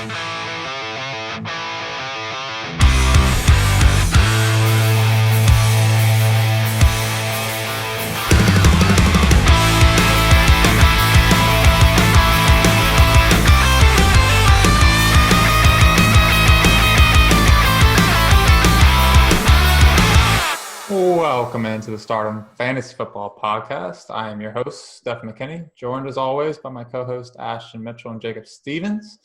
Welcome into the Stardom Fantasy Football Podcast. I am your host, Stefen McKinney, joined as always by my co-host Ashton Mitchell and Jacob Stevens.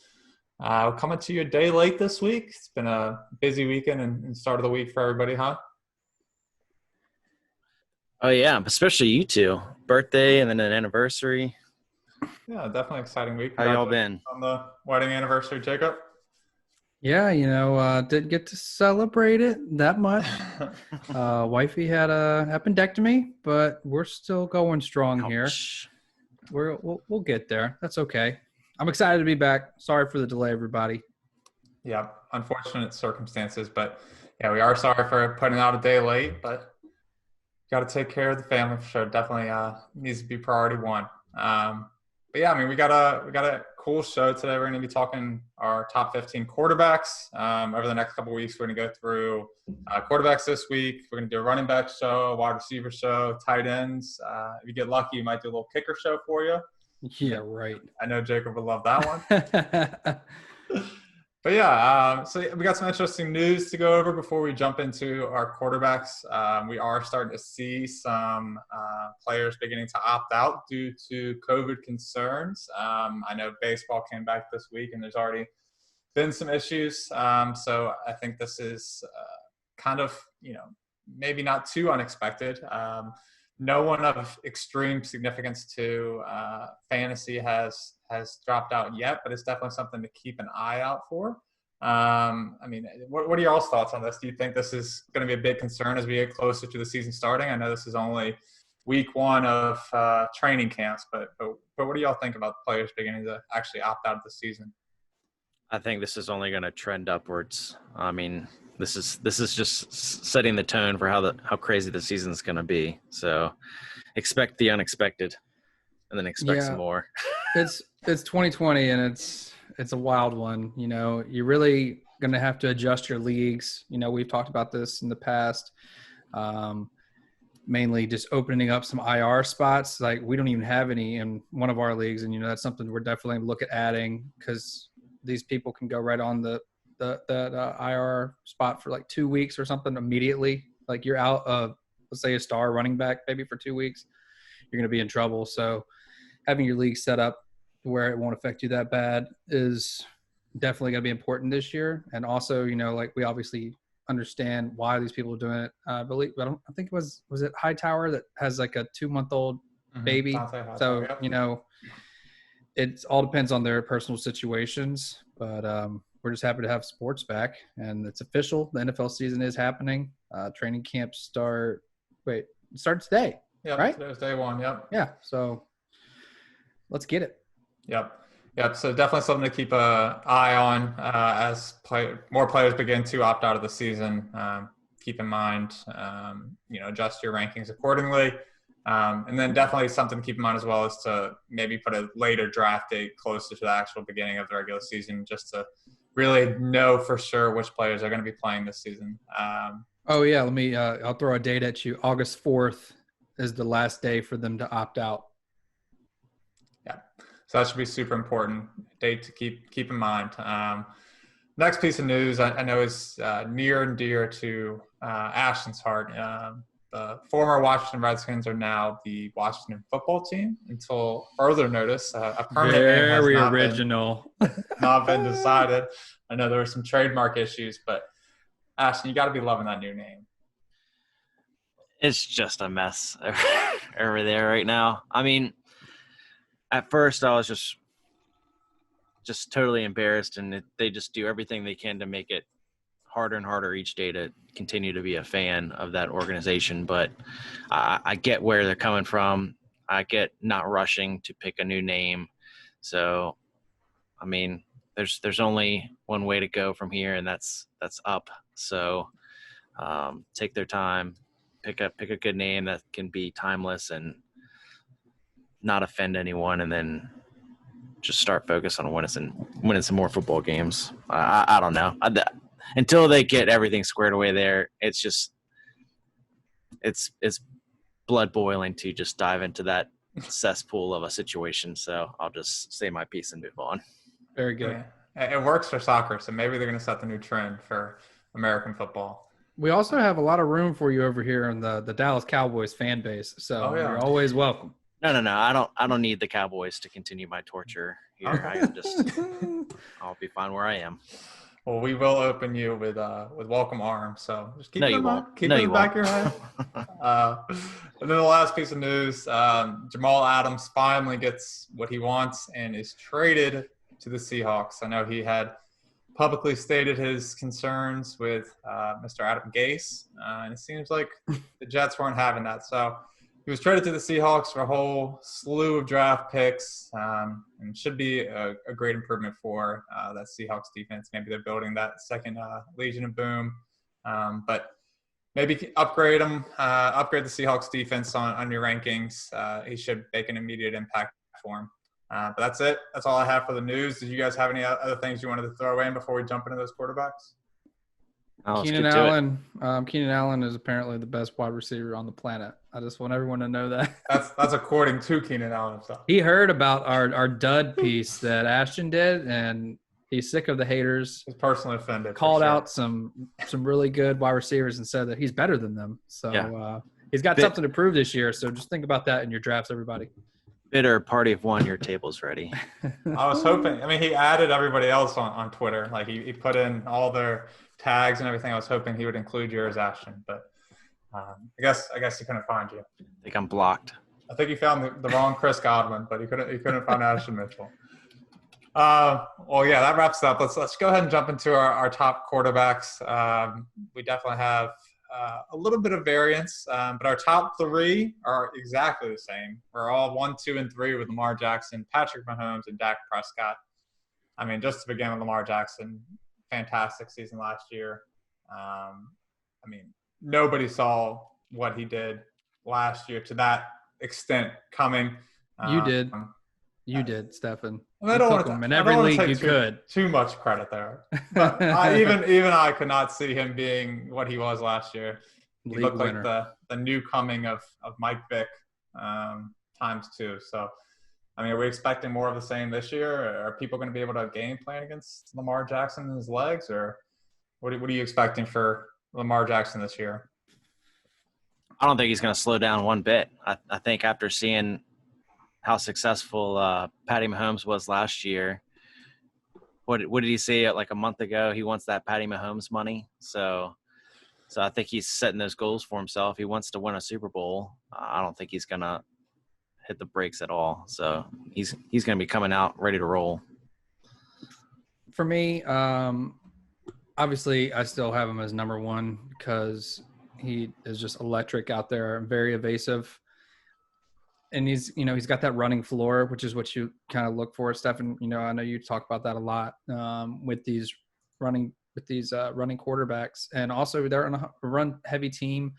Coming to you a day late this week. It's been a busy weekend and start of the week for everybody, huh? Oh, yeah, especially you two. Birthday and then an anniversary. Yeah, definitely exciting week. How y'all been? On the wedding anniversary, Jacob? Yeah, didn't get to celebrate it that much. Wifey had a appendectomy, but we're still going strong here. We'll get there. That's okay. I'm excited to be back. Sorry for the delay, everybody. Yeah, unfortunate circumstances, but yeah, we are sorry for putting out a day late, but got to take care of the family for sure. Definitely needs to be priority one. But yeah, I mean, we got a cool show today. We're going to be talking our top 15 quarterbacks. Over the next couple of weeks, we're going to go through quarterbacks this week. We're going to do a running back show, a wide receiver show, tight ends. If you get lucky, you might do a little kicker show for you. Yeah, right. I know Jacob would love that one. But yeah, so we got some interesting news to go over before we jump into our quarterbacks. We are starting to see some players beginning to opt out due to COVID concerns. I know baseball came back this week, and there's already been some issues. So I think this is kind of, maybe not too unexpected. No one of extreme significance to fantasy has dropped out yet, but it's definitely something to keep an eye out for. I mean, what are y'all's thoughts on this? Do you think this is going to be a big concern as we get closer to the season starting? I know this is only week one of training camps, but what do y'all think about the players beginning to actually opt out of the season? I think this is only going to trend upwards. I mean, this is just setting the tone for how crazy the season is going to be. So expect the unexpected, and then expect some more. It's 2020, and it's a wild one. You're really going to have to adjust your leagues. We've talked about this in the past. Mainly just opening up some IR spots. Like, we don't even have any in one of our leagues, and that's something we're definitely going to look at adding, because these people can go right on the IR spot for like 2 weeks or something immediately. Like, you're out of, let's say, a star running back maybe for 2 weeks, you're going to be in trouble. So having your league set up to where it won't affect you that bad is definitely going to be important this year. And also, like, we obviously understand why these people are doing it. I think it was it Hightower that has like a 2-month-old baby. So, it all depends on their personal situations, but we're just happy to have sports back, and it's official. The NFL season is happening. Training camps start today. Yeah, right? Today's day one. Yep. Yeah. So let's get it. Yep. So definitely something to keep an eye on as more players begin to opt out of the season. Keep in mind, adjust your rankings accordingly. And then definitely something to keep in mind as well is to maybe put a later draft date closer to the actual beginning of the regular season, just to really know for sure which players are going to be playing this season. Oh, yeah. I'll throw a date at you. August 4th is the last day for them to opt out. Yeah. So that should be super important date to keep in mind. Next piece of news I know is near and dear to Ashton's heart. The former Washington Redskins are now the Washington football team until further notice. A permanent name has not been decided. I know there were some trademark issues, but Ashton, you got to be loving that new name. It's just a mess over there right now. I mean, at first I was just totally embarrassed, and they just do everything they can to make it harder and harder each day to continue to be a fan of that organization. But I get where they're coming from. I get not rushing to pick a new name. So, I mean, there's only one way to go from here, and that's up. So take their time, pick a good name that can be timeless and not offend anyone, and then just start focus on winning some more football games. I don't know. Until they get everything squared away there, it's blood boiling to just dive into that cesspool of a situation. So I'll just say my piece and move on. Very good. Yeah. It works for soccer, so maybe they're going to set the new trend for American football. We also have a lot of room for you over here in the Dallas Cowboys fan base, so you're always welcome. No. I don't need the Cowboys to continue my torture here. I'll be fine where I am. Well, we will open you with welcome arms. So just keep it in the back of your head. And then the last piece of news: Jamal Adams finally gets what he wants and is traded to the Seahawks. I know he had publicly stated his concerns with Mr. Adam Gase, and it seems like the Jets weren't having that. So he was traded to the Seahawks for a whole slew of draft picks, and should be a great improvement for that Seahawks defense. Maybe they're building that second Legion of Boom, but maybe upgrade the Seahawks defense on your rankings. He should make an immediate impact for him. But that's it. That's all I have for the news. Did you guys have any other things you wanted to throw in before we jump into those quarterbacks? Keenan Allen is apparently the best wide receiver on the planet. I just want everyone to know that. That's according to Keenan Allen himself. He heard about our dud piece that Ashton did, and he's sick of the haters. He's personally offended. Called out some really good wide receivers and said that he's better than them. So he's got something to prove this year. So just think about that in your drafts, everybody. Bitter party of one, your table's ready. I was hoping. I mean, he added everybody else on Twitter. Like he put in all their tags and everything. I was hoping he would include yours, Ashton, but I guess he couldn't find you. I think I'm blocked. I think he found the wrong Chris Godwin, but he couldn't find Ashton Mitchell. Well, yeah, that wraps it up. Let's go ahead and jump into our top quarterbacks. We definitely have a little bit of variance, but our top three are exactly the same. We're all 1, 2, and 3 with Lamar Jackson, Patrick Mahomes, and Dak Prescott. I mean, just to begin with Lamar Jackson, fantastic season last year. I mean, nobody saw what he did last year to that extent coming. You did. You did, Stefen. I don't want to in every league you could. Too much credit there. But even I could not see him being what he was last year. He looked like the new coming of Mike Vick times 2. So, I mean, are we expecting more of the same this year? Are people going to be able to game plan against Lamar Jackson and his legs? Or what are you expecting for Lamar Jackson this year? I don't think he's going to slow down one bit. I think after seeing how successful Patty Mahomes was last year. What did he say like a month ago? He wants that Patty Mahomes money. So I think he's setting those goals for himself. He wants to win a Super Bowl. I don't think he's gonna hit the brakes at all. So he's gonna be coming out ready to roll. For me, obviously I still have him as number 1 because he is just electric out there and very evasive. And he's got that running floor, which is what you kind of look for, Stefen. I know you talk about that a lot with these running quarterbacks, and also they're on a run heavy team.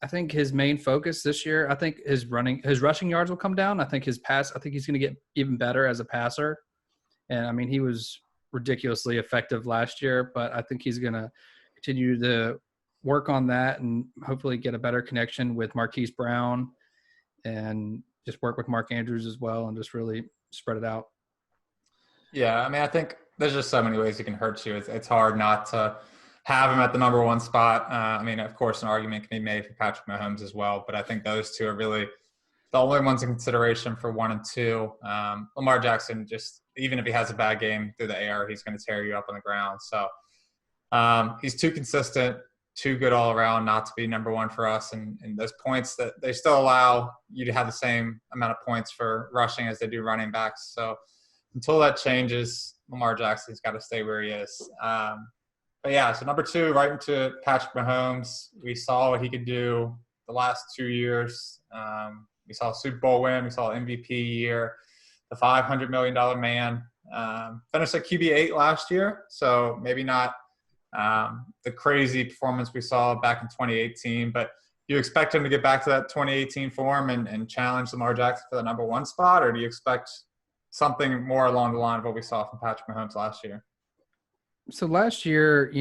I think his main focus this year, I think his rushing yards will come down. I think he's going to get even better as a passer. And I mean, he was ridiculously effective last year, but I think he's going to continue to work on that and hopefully get a better connection with Marquise Brown and just work with Mark Andrews as well and just really spread it out. Yeah, I mean, I think there's just so many ways he can hurt you. It's hard not to have him at the number 1 spot. I mean, of course, an argument can be made for Patrick Mahomes as well, but I think those two are really the only ones in consideration for 1 and 2. Lamar Jackson, just even if he has a bad game through the air, he's going to tear you up on the ground. So he's too consistent, too good all around not to be number 1 for us. And those points that they still allow you to have the same amount of points for rushing as they do running backs. So until that changes, Lamar Jackson's got to stay where he is. But yeah, so number 2, right into Patrick Mahomes. We saw what he could do the last 2 years. We saw a Super Bowl win. We saw an MVP year, the $500 million man. Finished at QB8 last year, so maybe not the crazy performance we saw back in 2018, but do you expect him to get back to that 2018 form and challenge Lamar Jackson for the number 1 spot, or do you expect something more along the line of what we saw from Patrick Mahomes last year? So last year,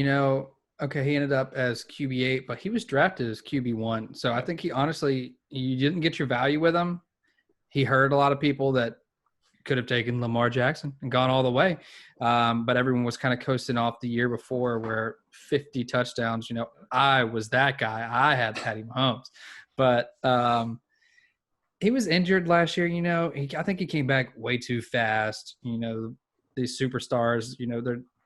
okay, he ended up as QB8, but he was drafted as QB1. So I think you didn't get your value with him. He hurt a lot of people that could have taken Lamar Jackson and gone all the way. But everyone was kind of coasting off the year before where 50 touchdowns, I was that guy. I had Patty Mahomes. But he was injured last year, I think he came back way too fast. These superstars,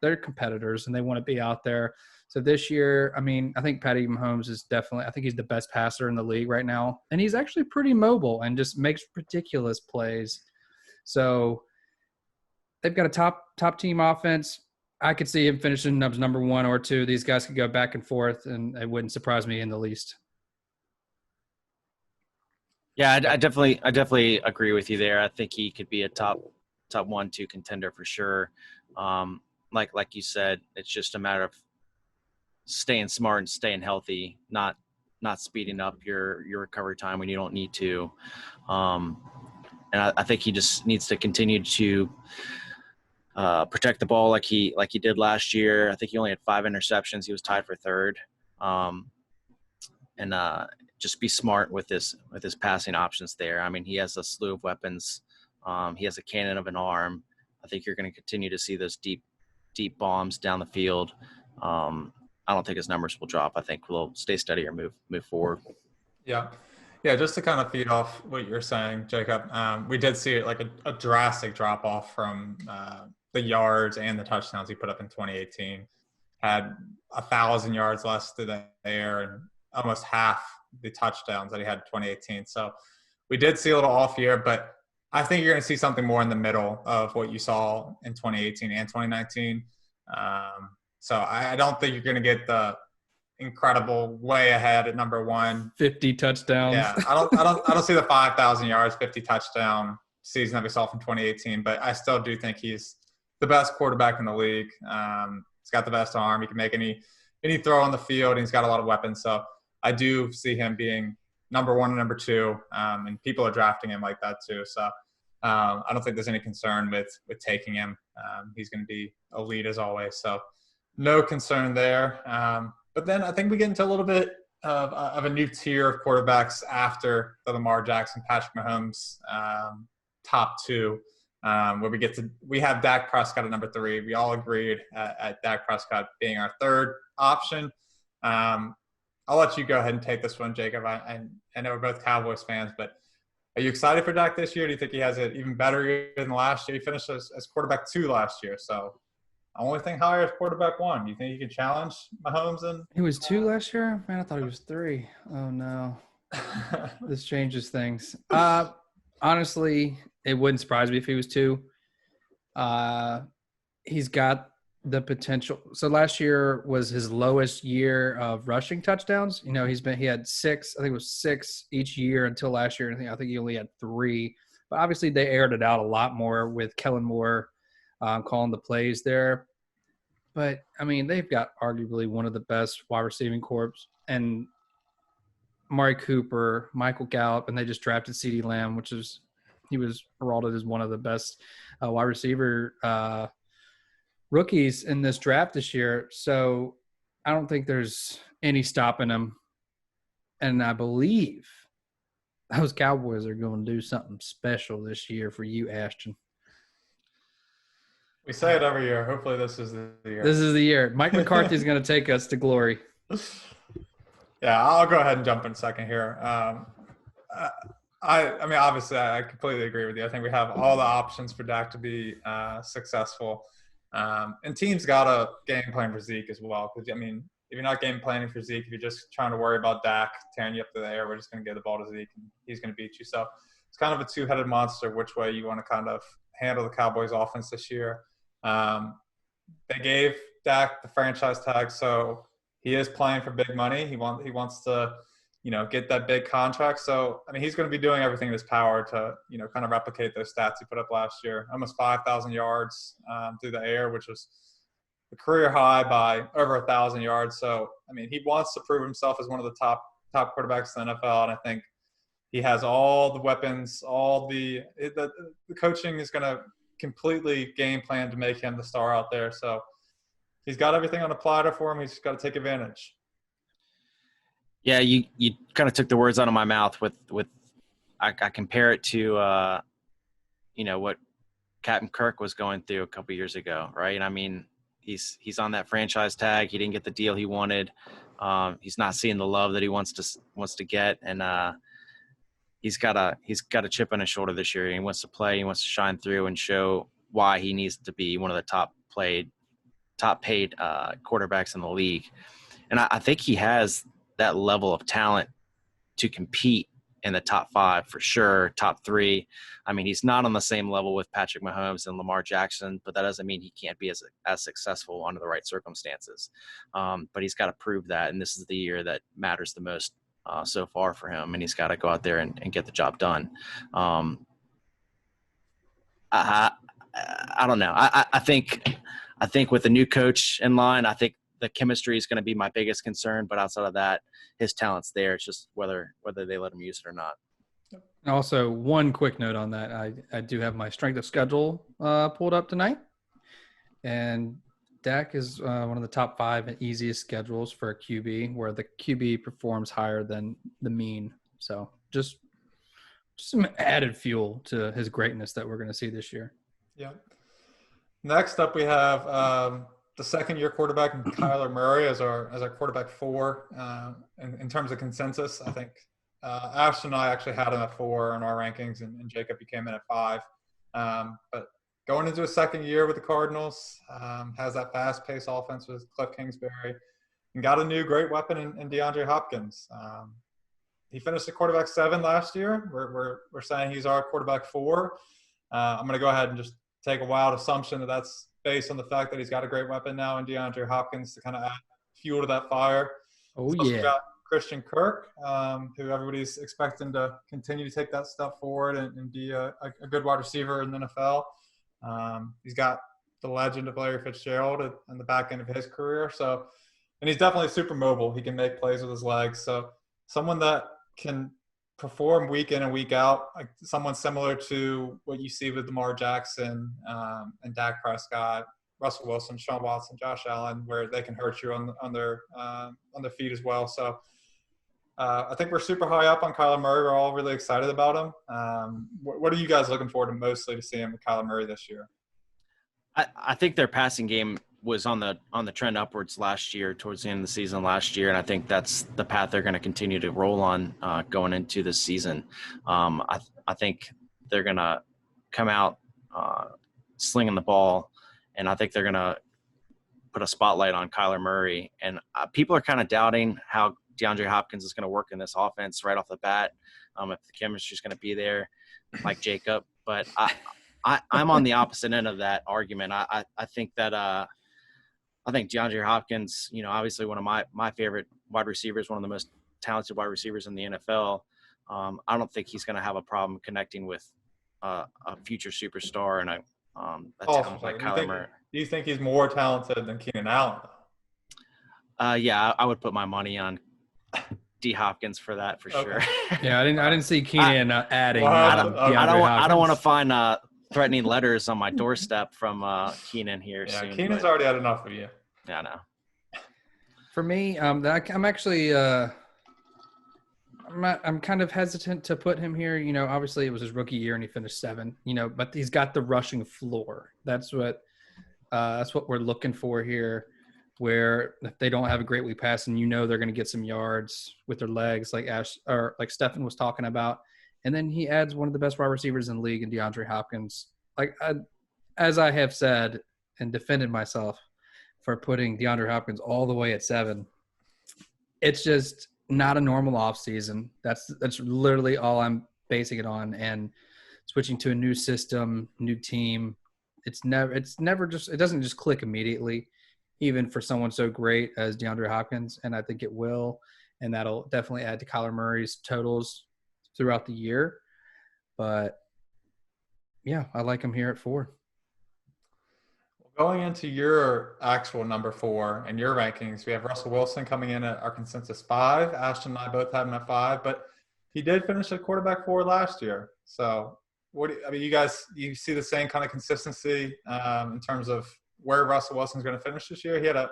they're competitors and they want to be out there. So this year, I think Patty Mahomes is I think he's the best passer in the league right now. And he's actually pretty mobile and just makes ridiculous plays. So they've got a top team offense. I could see him finishing up as number 1 or 2. These guys could go back and forth, and it wouldn't surprise me in the least. Yeah, I definitely agree with you there. I think he could be a top 1-2 contender for sure. Like you said, it's just a matter of staying smart and staying healthy, not speeding up your recovery time when you don't need to. And I think he just needs to continue to protect the ball like he did last year. I think he only had 5 interceptions. He was tied for 3rd. And just be smart with his passing options there. I mean, he has a slew of weapons. He has a cannon of an arm. I think you're going to continue to see those deep bombs down the field. I don't think his numbers will drop. I think we'll stay steady or move forward. Yeah. Yeah, just to kind of feed off what you're saying, Jacob, we did see like a drastic drop off from the yards and the touchdowns he put up in 2018. Had 1,000 yards less through the air and almost half the touchdowns that he had in 2018. So we did see a little off year, but I think you're going to see something more in the middle of what you saw in 2018 and 2019. So I don't think you're going to get the incredible way ahead at number 1. 50 touchdowns. Yeah, I don't see the 5,000 yards, 50 touchdown season that we saw from 2018, but I still do think he's the best quarterback in the league. He's got the best arm. He can make any throw on the field, and he's got a lot of weapons. So I do see him being number 1 and number 2, and people are drafting him like that too. So I don't think there's any concern with taking him. He's going to be elite as always. So no concern there. But then I think we get into a little bit of a new tier of quarterbacks after the Lamar Jackson, Patrick Mahomes top 2, where we have Dak Prescott at number 3. We all agreed at Dak Prescott being our 3rd option. I'll let you go ahead and take this one, Jacob. I know we're both Cowboys fans, but are you excited for Dak this year? Do you think he has it even better year than last year? He finished as quarterback 2 last year, so only thing higher is quarterback 1. Do you think he can challenge Mahomes? He was 2 last year? Man, I thought he was 3. Oh, no. This changes things. Honestly, it wouldn't surprise me if he was 2. He's got the potential. So last year was his lowest year of rushing touchdowns. He had 6. I think it was 6 each year until last year. I think he only had 3. But obviously they aired it out a lot more with Kellen Moore calling the plays there. But, they've got arguably one of the best wide receiving corps. And Amari Cooper, Michael Gallup, and they just drafted CeeDee Lamb, he was heralded as one of the best wide receiver rookies in this draft this year. So I don't think there's any stopping him. And I believe those Cowboys are going to do something special this year for you, Ashton. We say it every year. Hopefully this is the year. This is the year. Mike McCarthy is going to take us to glory. Yeah, I'll go ahead and jump in a second here. Obviously, I completely agree with you. I think we have all the options for Dak to be successful. And teams got to game plan for Zeke as well. Because, if you're not game planning for Zeke, if you're just trying to worry about Dak tearing you up to the air, we're just going to get the ball to Zeke, and he's going to beat you. So it's kind of a two-headed monster which way you want to kind of handle the Cowboys offense this year. They gave Dak the franchise tag, so he is playing for big money. He wants to, get that big contract. So, he's going to be doing everything in his power to, kind of replicate those stats he put up last year. Almost 5,000 yards through the air, which was a career high by over 1,000 yards. So, he wants to prove himself as one of the top quarterbacks in the NFL, and I think He has all the weapons, the coaching is going to completely game plan to make him the star out there. So he's got everything on a platter for him. He's just got to take advantage. Yeah, you kind of took the words out of my mouth with I compare it to what Captain Kirk was going through a couple years ago, right? And I mean, he's on that franchise tag. He didn't get the deal he wanted. He's not seeing the love that he wants to get, and he's got a chip on his shoulder this year. He wants to play. He wants to shine through and show why he needs to be one of the top paid quarterbacks in the league. And I think he has that level of talent to compete in the top 5 for sure, top 3. I mean, he's not on the same level with Patrick Mahomes and Lamar Jackson, but that doesn't mean he can't be as successful under the right circumstances. But he's got to prove that, and this is the year that matters the most so far for him, and he's got to go out there and get the job done. I don't know. I think with the new coach in line, I think the chemistry is going to be my biggest concern. But outside of that, his talent's there. It's just whether they let him use it or not. Also, one quick note on that. I do have my strength of schedule pulled up tonight. And Dak is one of the top 5 and easiest schedules for a QB, where the QB performs higher than the mean. So just some added fuel to his greatness that we're going to see this year. Yeah. Next up, we have the second-year quarterback, Kyler Murray, as our quarterback 4 in terms of consensus. I think Ashton and I actually had him at 4 in our rankings, and Jacob, you came in at 5. But going into his second year with the Cardinals, has that fast-paced offense with Cliff Kingsbury, and got a new great weapon in DeAndre Hopkins. He finished at quarterback 7 last year. We're saying he's our quarterback 4. I'm going to go ahead and just take a wild assumption that that's based on the fact that he's got a great weapon now in DeAndre Hopkins to kind of add fuel to that fire. Oh, yeah. Got Christian Kirk, who everybody's expecting to continue to take that step forward and be a good wide receiver in the NFL. He's got the legend of Larry Fitzgerald in the back end of his career. So, and he's definitely super mobile. He can make plays with his legs. So someone that can perform week in and week out, like someone similar to what you see with Lamar Jackson and Dak Prescott, Russell Wilson, Sean Watson, Josh Allen, where they can hurt you on their feet as well. So I think we're super high up on Kyler Murray. We're all really excited about him. What are you guys looking forward to mostly to see him with Kyler Murray this year? I think their passing game was on the trend upwards last year, towards the end of the season last year, and I think that's the path they're going to continue to roll on going into this season. I think they're going to come out slinging the ball, and I think they're going to put a spotlight on Kyler Murray. And people are kind of doubting how DeAndre Hopkins is going to work in this offense right off the bat, if the chemistry is going to be there, like Jacob. But I'm on the opposite end of that argument. I think that I think DeAndre Hopkins, obviously one of my favorite wide receivers, one of the most talented wide receivers in the NFL. I don't think he's going to have a problem connecting with a future superstar and a talent like Kyler Murray. Do you think he's more talented than Keenan Allen? Yeah, I would put my money on D Hopkins for that for sure. Yeah, I didn't see Keenan adding. I don't want to find threatening letters on my doorstep from Keenan here soon. Keenan's already had enough of you. Yeah, I know. For me, I'm actually I'm kind of hesitant to put him here. Obviously it was his rookie year and he finished 7. But he's got the rushing floor. That's what we're looking for here. Where if they don't have a great week passing, they're going to get some yards with their legs, like Stefen was talking about. And then he adds one of the best wide receivers in the league in DeAndre Hopkins. As I have said and defended myself for putting DeAndre Hopkins all the way at 7, it's just not a normal offseason. That's literally all I'm basing it on. And switching to a new system, new team, it doesn't just click immediately, even for someone so great as DeAndre Hopkins. And I think it will, and that'll definitely add to Kyler Murray's totals throughout the year. But yeah, I like him here at 4. Going into your actual number 4 and your rankings, we have Russell Wilson coming in at our consensus 5. Ashton and I both have him at 5, but He did finish at quarterback 4 last year. So, you see the same kind of consistency in terms of where Russell Wilson's going to finish this year? He had a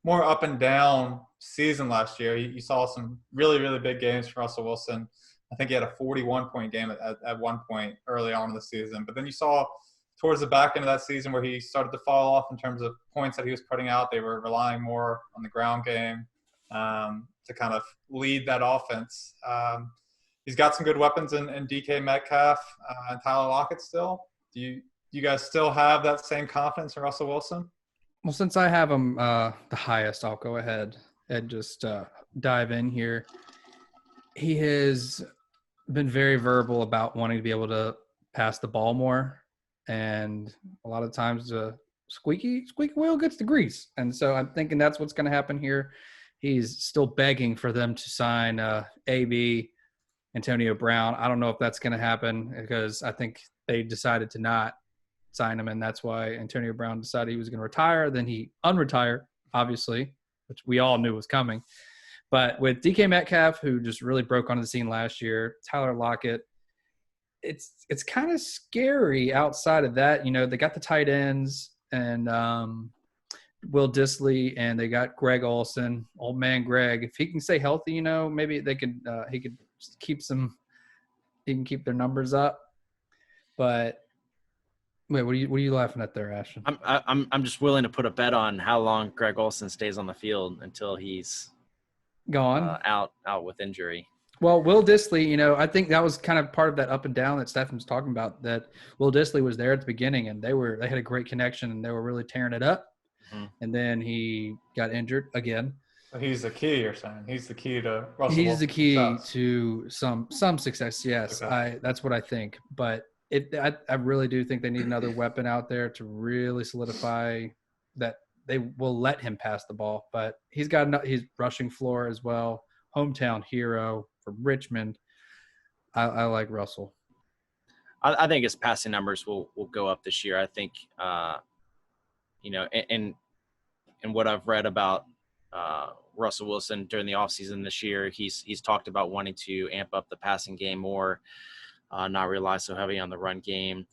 more up and down season last year. You saw some really, really big games from Russell Wilson. I think he had a 41-point game at one point early on in the season. But then you saw towards the back end of that season where he started to fall off in terms of points that he was putting out. They were relying more on the ground game to kind of lead that offense. He's got some good weapons in DK Metcalf and Tyler Lockett still. Do you guys still have that same confidence in Russell Wilson? Well, since I have him the highest, I'll go ahead and just dive in here. He has been very verbal about wanting to be able to pass the ball more. And a lot of times the squeaky wheel gets the grease. And so I'm thinking that's what's going to happen here. He's still begging for them to sign AB, Antonio Brown. I don't know if that's going to happen because I think they decided to not sign him, and that's why Antonio Brown decided he was going to retire. Then he unretired, obviously, which we all knew was coming. But with DK Metcalf, who just really broke onto the scene last year, Tyler Lockett, it's kind of scary outside of that. You know, they got the tight ends and Will Dissly, and they got Greg Olsen, old man Greg. If he can stay healthy, you know, maybe they could he could keep he can keep their numbers up. But wait, what are you laughing at there, Ashton? I'm just willing to put a bet on how long Greg Olsen stays on the field until he's gone out with injury. Well, Will Dissly, you know, I think that was kind of part of that up and down that Stefen was talking about, that Will Dissly was there at the beginning and they had a great connection and they were really tearing it up. Mm-hmm. And then he got injured again. He's the key, you're saying? He's the key to Russell He's the key success. To some success, yes. Okay. That's what I think. But I really do think they need another weapon out there to really solidify that they will let him pass the ball. But he's rushing floor as well. Hometown hero from Richmond. I like Russell. I think his passing numbers will go up this year. I think, you know, and what I've read about Russell Wilson during the offseason this year, he's talked about wanting to amp up the passing game more, not rely so heavy on the run game.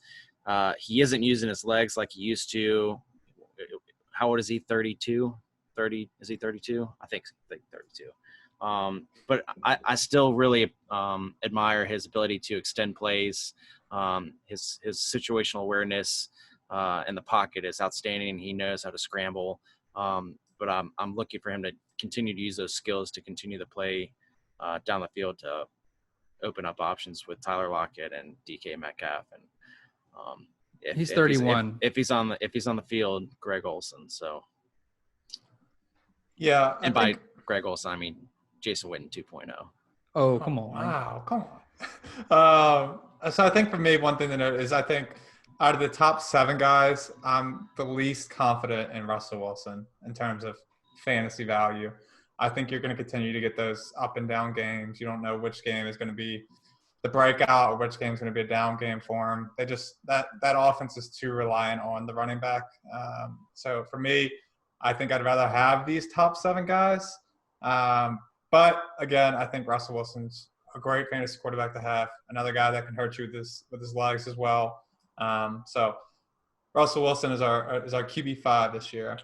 He isn't using his legs like he used to. How old is he? 32? 30? Is he 32? I think 32. But I still really admire his ability to extend plays. His situational awareness in the pocket is outstanding. He knows how to scramble. But I'm looking for him to continue to use those skills to continue to play down the field to open up options with Tyler Lockett and DK Metcalf. And he's 31. If he's on the field, Greg Olsen. So yeah, and by Greg Olsen, I mean Jason Witten 2.0. Oh, come on. Wow, come on. So I think for me, one thing to note is I think out of the top 7 guys, I'm the least confident in Russell Wilson in terms of fantasy value. I think you're going to continue to get those up and down games. You don't know which game is going to be the breakout or which game is going to be a down game for him. They just that offense is too reliant on the running back. So for me, I think I'd rather have these top 7 guys. But again, I think Russell Wilson's a great fantasy quarterback to have. Another guy that can hurt you with his legs as well. So Russell Wilson is our QB5 this year.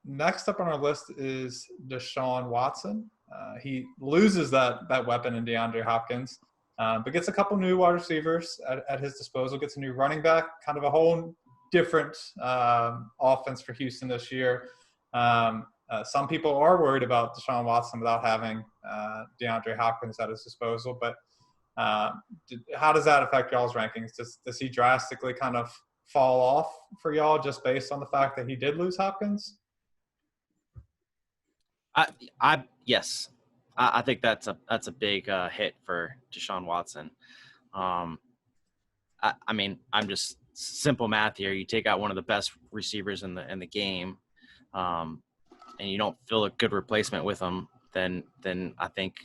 Next up on our list is Deshaun Watson. He loses that weapon in DeAndre Hopkins, but gets a couple new wide receivers at his disposal. Gets a new running back, kind of a whole different offense for Houston this year. Some people are worried about Deshaun Watson without having DeAndre Hopkins at his disposal, but how does that affect y'all's rankings? Does he drastically kind of fall off for y'all just based on the fact that he did lose Hopkins? Yes. I think that's a big hit for Deshaun Watson. I mean, I'm just simple math here. You take out one of the best receivers in the game, and you don't fill a good replacement with him, then I think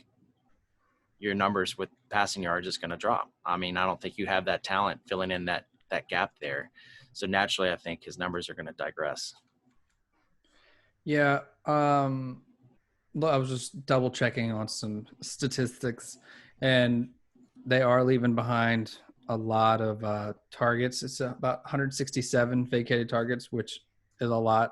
your numbers with passing yards is going to drop. I mean, I don't think you have that talent filling in that gap there. So naturally, I think his numbers are going to digress. Yeah. I was just double checking on some statistics, And they are leaving behind a lot of targets. It's about 167 vacated targets, which is a lot.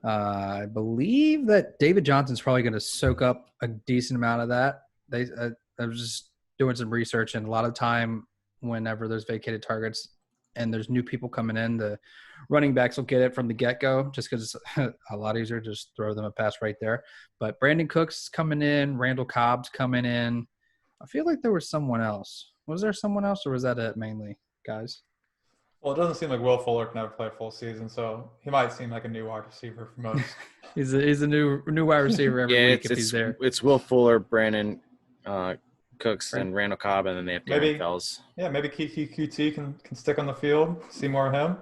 I believe that David Johnson's probably going to soak up a decent amount of that. I was just doing some research, and a lot of time whenever there's vacated targets and there's new people coming in, the running backs will get it from the get-go just because it's a lot easier to just throw them a pass right there. But Brandon Cooks coming in, Randall Cobb's coming in. I feel like there was someone else. Was there someone else, or was that it mainly, guys? Well, it doesn't seem like Will Fuller can ever play a full season, so he might seem like a new wide receiver for most. he's a new wide receiver every week if he's there. It's Will Fuller, Brandon Cooks, and Randall Cobb, and then they have Darren Fells. Yeah, maybe Kiki QT can stick on the field. See more of him.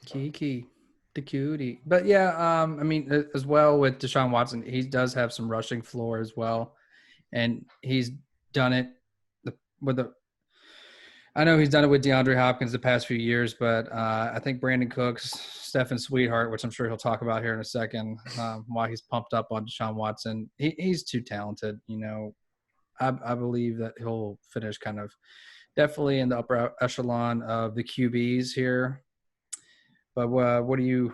Kiki, the cutie. But yeah, I mean, as well with Deshaun Watson, he does have some rushing floor as well, and he's done it I know he's done it with DeAndre Hopkins the past few years, but I think Brandon Cooks, Stefen Sweetheart, which I'm sure he'll talk about here in a second, why he's pumped up on Deshaun Watson. He's too talented. You know, I believe that he'll finish kind of definitely in the upper echelon of the QBs here. But what do you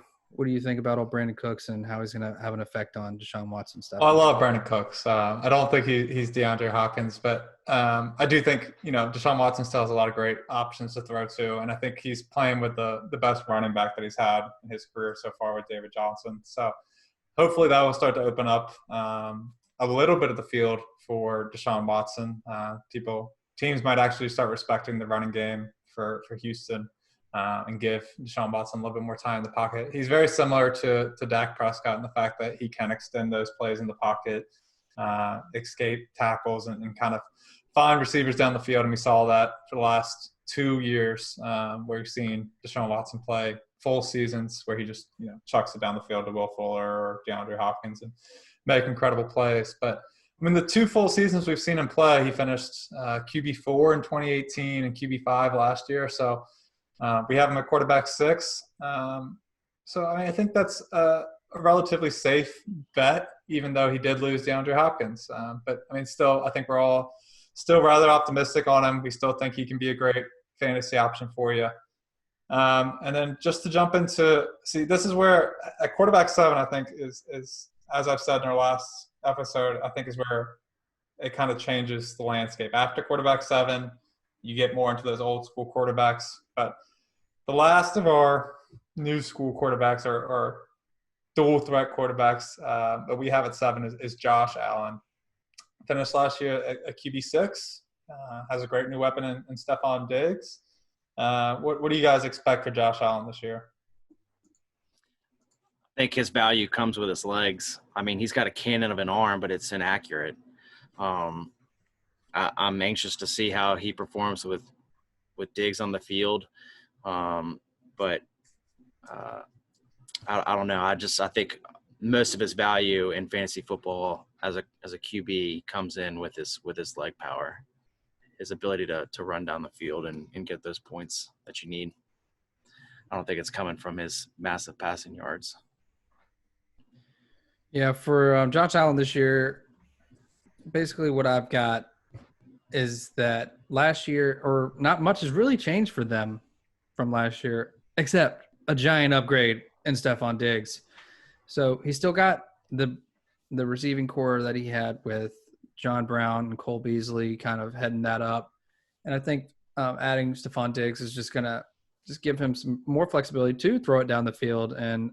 think about old Brandon Cooks and how he's going to have an effect on Deshaun Watson stuff? Oh, I love Brandon Cooks. I don't think he's DeAndre Hopkins, but I do think, Deshaun Watson still has a lot of great options to throw to, and I think he's playing with the best running back that he's had in his career so far with David Johnson. So hopefully that will start to open up a little bit of the field for Deshaun Watson. Teams might actually start respecting the running game for Houston. And give Deshaun Watson a little bit more time in the pocket. He's very similar to Dak Prescott in the fact that he can extend those plays in the pocket, escape tackles, and kind of find receivers down the field. And we saw that for the last 2 years where you've seen Deshaun Watson play full seasons where he just chucks it down the field to Will Fuller or DeAndre Hopkins and make incredible plays. But I mean, the 2 full seasons we've seen him play, he finished QB4 in 2018 and QB5 last year. So we have him at quarterback 6. So, I mean, I think that's a relatively safe bet, even though he did lose DeAndre Hopkins. But, I mean, still, I think we're all still rather optimistic on him. We still think he can be a great fantasy option for you. And then just to jump into – see, this is where at quarterback 7, I think, is as I've said in our last episode, I think is where it kind of changes the landscape. After quarterback 7, you get more into those old school quarterbacks. But the last of our new school quarterbacks are dual threat quarterbacks that we have at 7 is Josh Allen. Finished last year at QB6, has a great new weapon in Stefen Diggs. What do you guys expect for Josh Allen this year? I think his value comes with his legs. I mean, he's got a cannon of an arm, but it's inaccurate. I'm anxious to see how he performs with Diggs on the field. But I don't know. I think most of his value in fantasy football as a QB comes in with his leg power, his ability to run down the field and get those points that you need. I don't think it's coming from his massive passing yards. Yeah, for Josh Allen this year, basically what I've got is that last year, or not much has really changed for them from last year, except a giant upgrade in Stefen Diggs. So he still got the receiving core that he had with John Brown and Cole Beasley kind of heading that up. And I think adding Stefen Diggs is just going to just give him some more flexibility to throw it down the field. And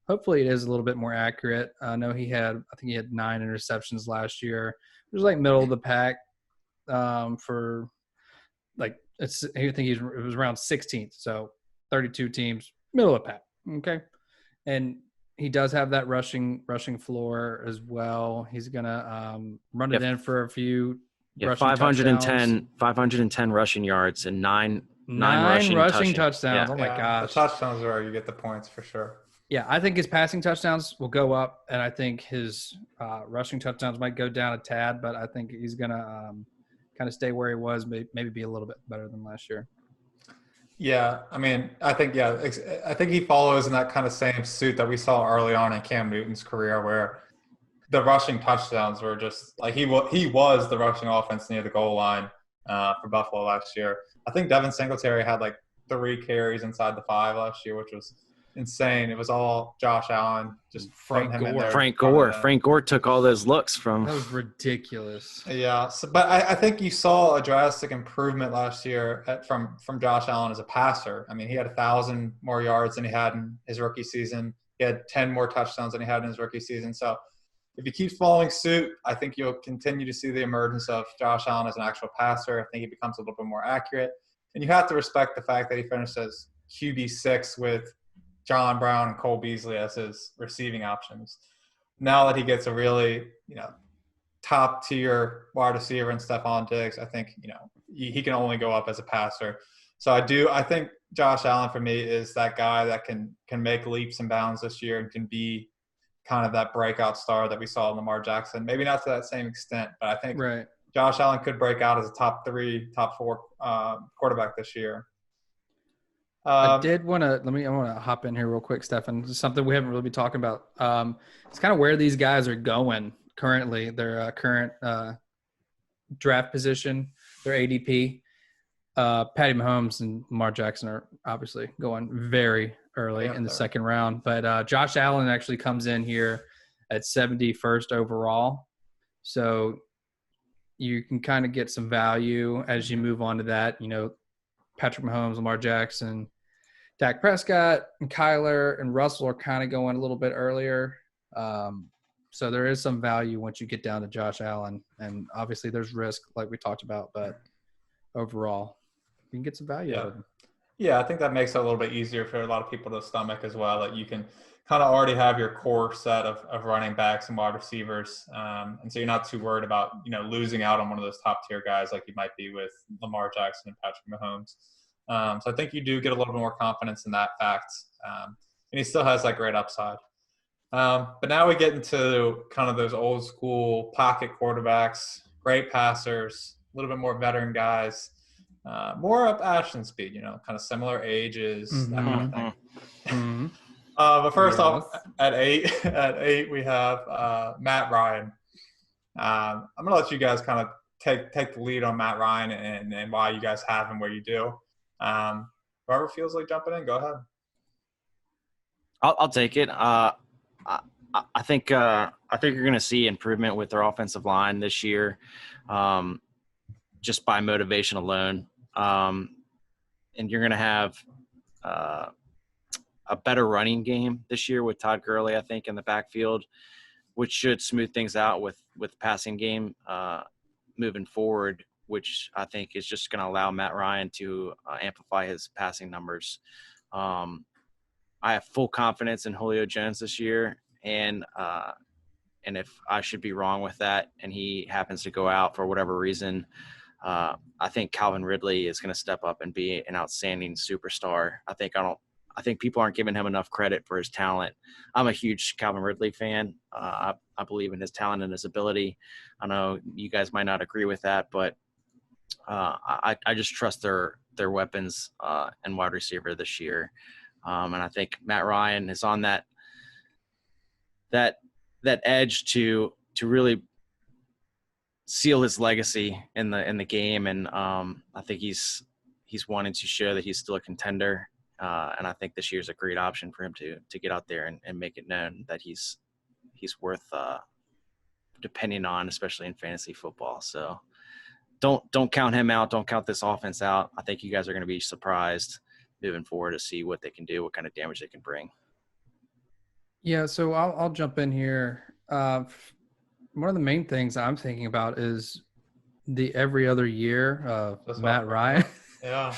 hopefully it is a little bit more accurate. I know he had 9 interceptions last year. It was like middle of the pack for like, I think it was around 16th. So 32 teams, middle of the pack. Okay. And he does have that rushing floor as well. He's going to run it in for a few. Yeah, 510 rushing yards and nine rushing touchdowns. Yeah. Oh, my gosh. The touchdowns are where you get the points for sure. Yeah, I think his passing touchdowns will go up, and I think his rushing touchdowns might go down a tad, but I think he's going to kind of stay where he was, maybe be a little bit better than last year. Yeah, I mean, I think he follows in that kind of same suit that we saw early on in Cam Newton's career where the rushing touchdowns were just like he was the rushing offense near the goal line for Buffalo last year. I think Devin Singletary had like 3 carries inside the 5 last year, which was insane. It was all Josh Allen just Frank putting him in there. Frank Gore took all those looks from. That was ridiculous. Yeah, but I think you saw a drastic improvement last year from Josh Allen as a passer. I mean, he had 1,000 more yards than he had in his rookie season. He had 10 more touchdowns than he had in his rookie season. So if he keeps following suit, I think you'll continue to see the emergence of Josh Allen as an actual passer. I think he becomes a little bit more accurate. And you have to respect the fact that he finished as QB6 with John Brown and Cole Beasley as his receiving options. Now that he gets a really, top tier wide receiver in Stefen Diggs, I think, he can only go up as a passer. So I think Josh Allen for me is that guy that can make leaps and bounds this year and can be kind of that breakout star that we saw in Lamar Jackson. Maybe not to that same extent, but I think Josh Allen could break out as a top 3, top 4 quarterback this year. I want to hop in here real quick, Stefen. This is something we haven't really been talking about. It's kind of where these guys are going currently, their current draft position, their ADP. Patty Mahomes and Lamar Jackson are obviously going very early in the second round. But Josh Allen actually comes in here at 71st overall. So you can kind of get some value as you move on to that. Patrick Mahomes, Lamar Jackson, Dak Prescott, and Kyler and Russell are kind of going a little bit earlier. So there is some value once you get down to Josh Allen. And obviously there's risk like we talked about, but overall you can get some value out of him. Yeah, I think that makes it a little bit easier for a lot of people to stomach as well, that you can kind of already have your core set of running backs and wide receivers. And so you're not too worried about, losing out on one of those top tier guys like you might be with Lamar Jackson and Patrick Mahomes. So I think you do get a little bit more confidence in that fact. And he still has that great upside. But now we get into kind of those old school pocket quarterbacks, great passers, a little bit more veteran guys, more up Ashton speed, kind of similar ages, that kind of thing. Mm-hmm. But first off, at eight we have Matt Ryan. I'm gonna let you guys kind of take the lead on Matt Ryan and why you guys have him where you do. Whoever feels like jumping in, go ahead. I'll take it. I think you're going to see improvement with their offensive line this year, just by motivation alone. And you're going to have a better running game this year with Todd Gurley, I think, in the backfield, which should smooth things out with passing game moving forward, which I think is just going to allow Matt Ryan to amplify his passing numbers. I have full confidence in Julio Jones this year, and if I should be wrong with that and he happens to go out for whatever reason, I think Calvin Ridley is going to step up and be an outstanding superstar. I think people aren't giving him enough credit for his talent. I'm a huge Calvin Ridley fan. I believe in his talent and his ability. I know you guys might not agree with that, but I just trust their weapons and wide receiver this year. And I think Matt Ryan is on that edge to really seal his legacy in the game. And I think he's wanting to show that he's still a contender. And I think this year's a great option for him to get out there and make it known that he's worth depending on, especially in fantasy football. So don't count him out. Don't count this offense out. I think you guys are going to be surprised moving forward to see what they can do, what kind of damage they can bring. Yeah, so I'll jump in here. One of the main things I'm thinking about is the every other year of Matt Ryan. Yeah,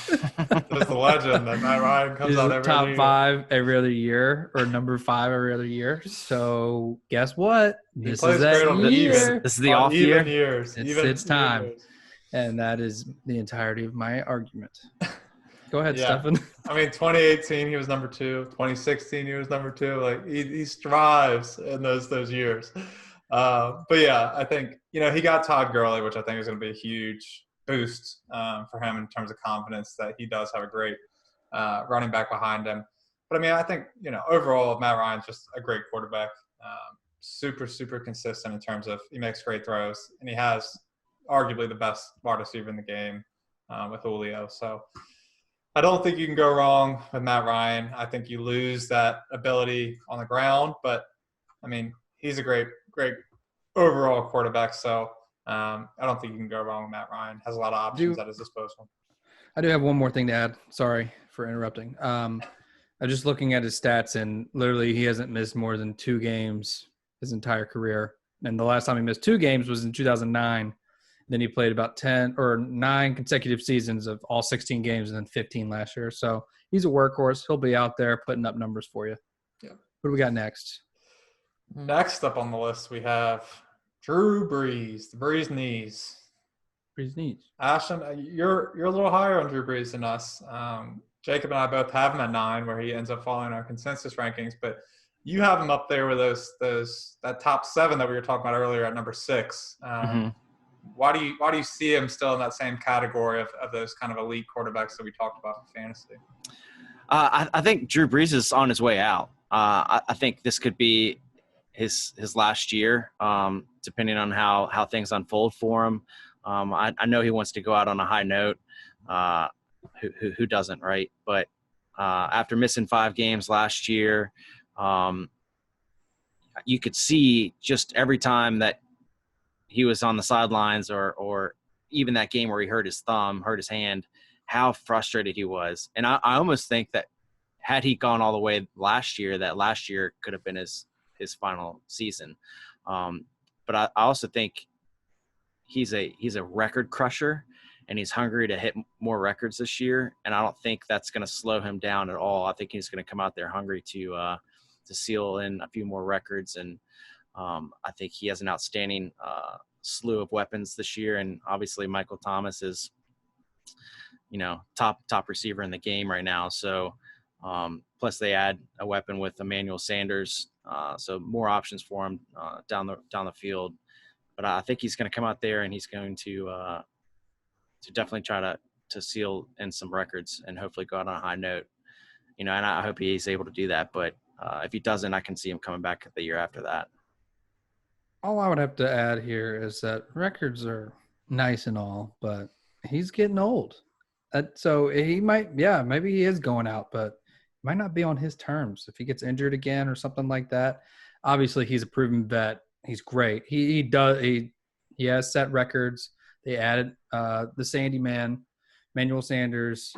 there's the legend that Matt Ryan comes out every top year. 5 every other year, or number 5 every other year. So guess what? This is that year. This is the off year. Years. It's time, years. And that is the entirety of my argument. Go ahead, Stefen. I mean, 2018 he was number 2. 2016 he was number 2. Like he strives in those years. But yeah, I think he got Todd Gurley, which I think is going to be a huge boost for him in terms of confidence that he does have a great running back behind him. But I mean, I think overall Matt Ryan's just a great quarterback. super, super consistent in terms of he makes great throws, and he has arguably the best wide receiver in the game with Julio. So I don't think you can go wrong with Matt Ryan. I think you lose that ability on the ground, but I mean, he's a great, great overall quarterback. So I don't think you can go wrong with Matt Ryan. Has a lot of options at his disposal. I do have one more thing to add. Sorry for interrupting. I'm just looking at his stats, and literally he hasn't missed more than 2 games his entire career. And the last time he missed 2 games was in 2009. Then he played about 10 or 9 consecutive seasons of all 16 games and then 15 last year. So he's a workhorse. He'll be out there putting up numbers for you. Yeah. What do we got next? Next up on the list, we have Drew Brees, the Brees knees. Brees knees. Ashton, you're a little higher on Drew Brees than us. Jacob and I both have him at 9, where he ends up following our consensus rankings. But you have him up there with that top 7 that we were talking about earlier at number 6. Why do you see him still in that same category of those kind of elite quarterbacks that we talked about in fantasy? I think Drew Brees is on his way out. I think this could be his last year, depending on how things unfold for him. I know he wants to go out on a high note. Who doesn't, right? But after missing 5 games last year, you could see just every time that he was on the sidelines or even that game where he hurt his hand, how frustrated he was. And I almost think that had he gone all the way last year, that last year could have been his final season. But I also think he's a record crusher, and he's hungry to hit more records this year. And I don't think that's going to slow him down at all. I think he's going to come out there hungry to seal in a few more records. And I think he has an outstanding slew of weapons this year. And obviously Michael Thomas is, top receiver in the game right now. So plus they add a weapon with Emmanuel Sanders. So more options for him down the field. But I think he's going to come out there and he's going to definitely try to seal in some records and hopefully go out on a high note. And I hope he's able to do that. But if he doesn't, I can see him coming back the year after that. All I would have to add here is that records are nice and all, but he's getting old. So he might, maybe he is going out, but it might not be on his terms. If he gets injured again or something like that, obviously he's a proven vet. He's great. He has set records. They added the Sandy Man, Manuel Sanders,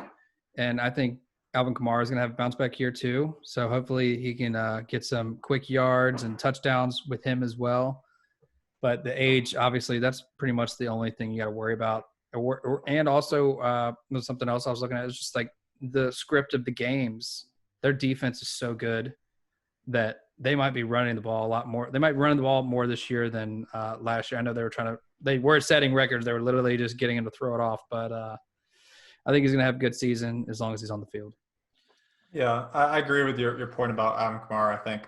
and I think Alvin Kamara is going to have a bounce back here too. So hopefully he can get some quick yards and touchdowns with him as well. But the age, obviously, that's pretty much the only thing you got to worry about. And also, there's something else I was looking at. It's just like the script of the games. Their defense is so good that they might be running the ball a lot more. They might run the ball more this year than last year. I know they were setting records. They were literally just getting him to throw it off. But I think he's going to have a good season as long as he's on the field. Yeah, I agree with your point about Alvin Kamara. I think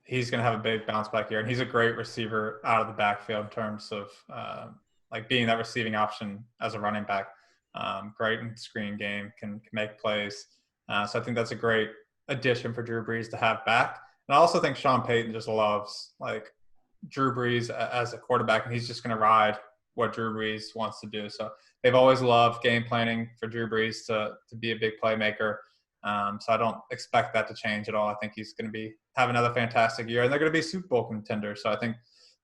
he's going to have a big bounce back here, and he's a great receiver out of the backfield in terms of being that receiving option as a running back. Great in screen game, can make plays. So I think that's a great addition for Drew Brees to have back. And I also think Sean Payton just loves Drew Brees as a quarterback, and he's just going to ride what Drew Brees wants to do. So they've always loved game planning for Drew Brees to be a big playmaker. So I don't expect that to change at all. I think he's going to have another fantastic year, and they're going to be Super Bowl contenders. So I think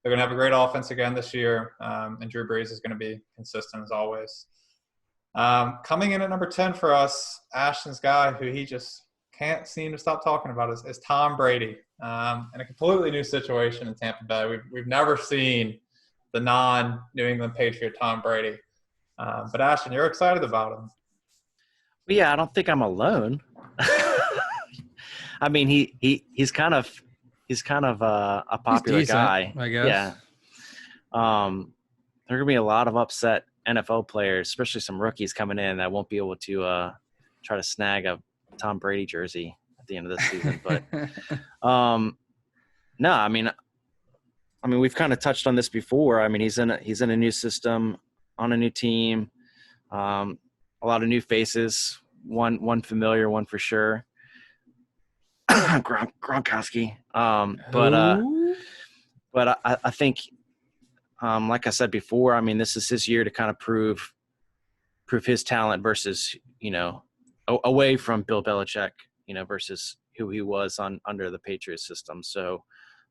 they're going to have a great offense again this year, and Drew Brees is going to be consistent as always. Coming in at number 10 for us, Ashton's guy, who he just can't seem to stop talking about, is Tom Brady. In a completely new situation in Tampa Bay. We've never seen the non-New England Patriot Tom Brady. But Ashton, you're excited about him. Well, yeah, I don't think I'm alone. I mean, he's kind of a popular guy, I guess. Yeah. There are gonna be a lot of upset NFL players, especially some rookies coming in that won't be able to try to snag a Tom Brady jersey at the end of this season. But no, I mean, we've kind of touched on this before. I mean, he's in a new system, on a new team, a lot of new faces. One familiar, one for sure. Gronkowski. But I think, like I said before, I mean, this is his year to kind of prove his talent versus, away from Bill Belichick, versus who he was under the Patriots system. So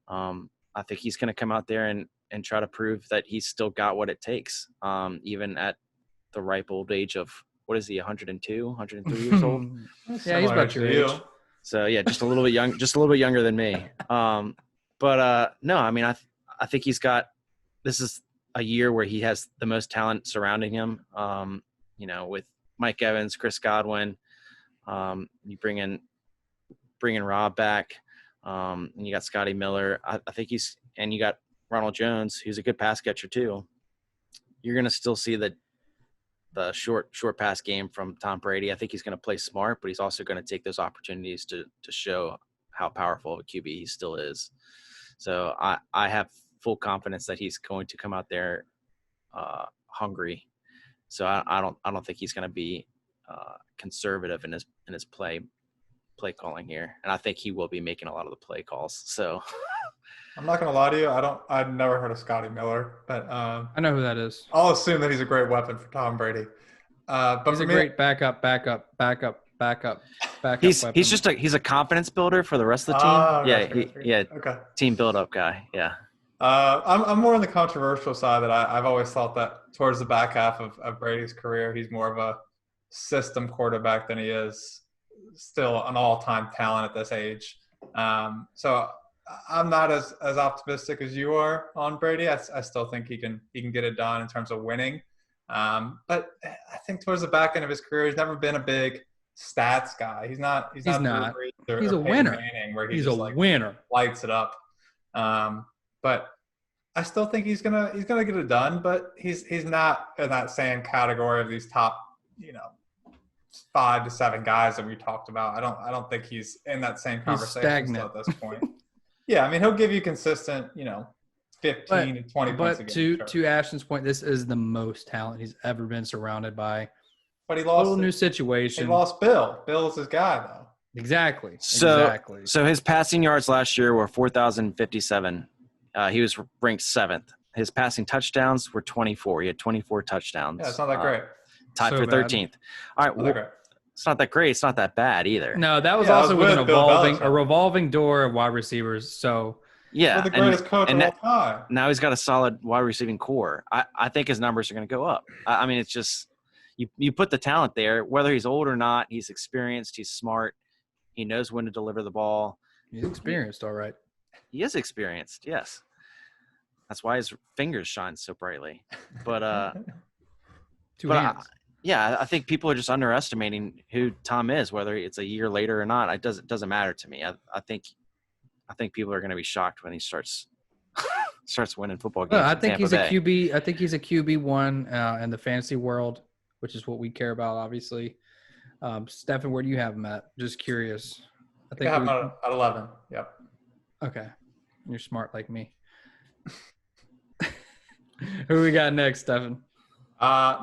I think he's going to come out there and try to prove that he's still got what it takes, even at the ripe old age of, what is he, 102, 103 years old? Yeah, he's about your age. So yeah, just a little bit younger than me. But no, I mean, I think this is a year where he has the most talent surrounding him. With Mike Evans, Chris Godwin, you bring in Rob back, and you got Scotty Miller. I think and you got Ronald Jones, who's a good pass catcher too. You're going to still see the short pass game from Tom Brady. I think he's going to play smart, but he's also going to take those opportunities to show how powerful of a QB he still is. So I have full confidence that he's going to come out there hungry. So I don't think he's going to be conservative in his play calling here, and I think he will be making a lot of the play calls. So I'm not going to lie to you. I've never heard of Scotty Miller, but I know who that is. I'll assume that he's a great weapon for Tom Brady. But he's a great backup. He's a confidence builder for the rest of the team. Okay. Team build up guy. Yeah. I'm more on the controversial side that I've always thought that towards the back half of Brady's career, he's more of a system quarterback than he is still an all-time talent at this age. So I'm not as optimistic as you are on Brady. I still think he can get it done in terms of winning. But I think towards the back end of his career, he's never been a big stats guy. He's not. He's a winner. Where he's a winner. Lights it up. But I still think he's gonna get it done. But he's not in that same category of these top 5 to 7 guys that we talked about. I don't think he's in that same conversation at this point. Yeah, I mean, he'll give you consistent, 15 to 20 points a game. But to Ashton's point, this is the most talent he's ever been surrounded by. But he lost a little new situation. He lost Bill. Bill's his guy, though. Exactly. So his passing yards last year were 4,057. He was ranked 7th. His passing touchdowns were 24. He had 24 touchdowns. Yeah, it's not that great. Tied for 13th. All right, it's not that great. It's not that bad either. No, that was also with a revolving door of wide receivers. So yeah, the greatest coach of all time. Now he's got a solid wide receiving core. I think his numbers are going to go up. I mean, it's just you put the talent there. Whether he's old or not, he's experienced. He's smart. He knows when to deliver the ball. He's experienced, all right. He is experienced. Yes, that's why his fingers shine so brightly. But two hands. I think people are just underestimating who Tom is, whether it's a year later or not. It doesn't matter to me. I think people are going to be shocked when he starts winning football games. I think he's a QB. I think he's a QB1 in the fantasy world, which is what we care about, obviously. Stefen, where do you have him at? Just curious. I think I have him at 11. Yep. Okay, you're smart like me. Who we got next, Stefen?